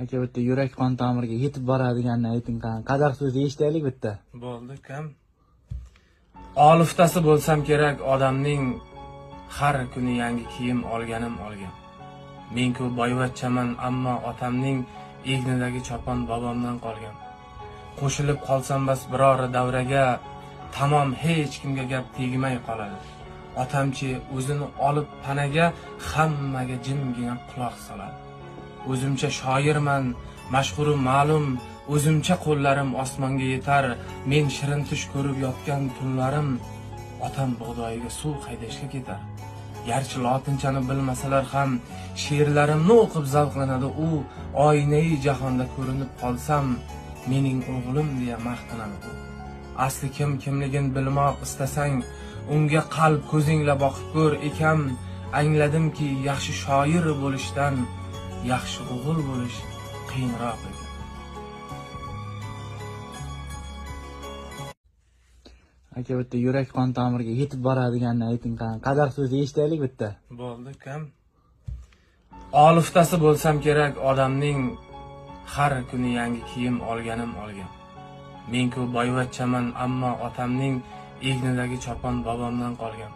Aka bitta yurak qon tomiriga yetib boradiganini ayting, qadar so'zni eshitaylik bitta. Bo'ldi, kam. Oliftasi bo'lsam kerak odamning, har kuni yangi kiyim olgan. Men-ku boyvachchaman, ammo otamning egnidagi chopon bobomdan qolgan. Qo'shilib qolsam bas biror davraga, tamom hech kimga gap tegmay qoladi. Otamchi o'zini olib panaga, hammaga jimgina quloq soladi. O'zimcha shoirman, mashhurim ma'lum, o'zimcha qo'llarim osmonga yetar. Men shirin tush ko'rib yotgan tunlarim, otam bug'doyiga suv haydashga ketar. Garchi lotinchani bilmasalar ham, she'rlarimni o'qib zavqlanadi u. Oynai jahonda ko'rinib qolsam, mening o'g'lim deya maqtanadi u. Asli kimligini bilmoq istasang, unga qalb ko'zingla boqib ko'r ekam. Angladimki, yaxshi shoir bo'lishdan yaxshi o'g'il bo'lish qiyinroq ekan. Aka bitta yurak qon tomiriga yetib boradiganini ayting, qadar so'zni eshitaylik bitta. Bo'ldi, kam. Oliftasi bo'lsam kerak odamning, har kuni yangi kiyim olgan. Men-ku boyvachchaman, ammo otamning egnidagi chopon bobomdan qolgan.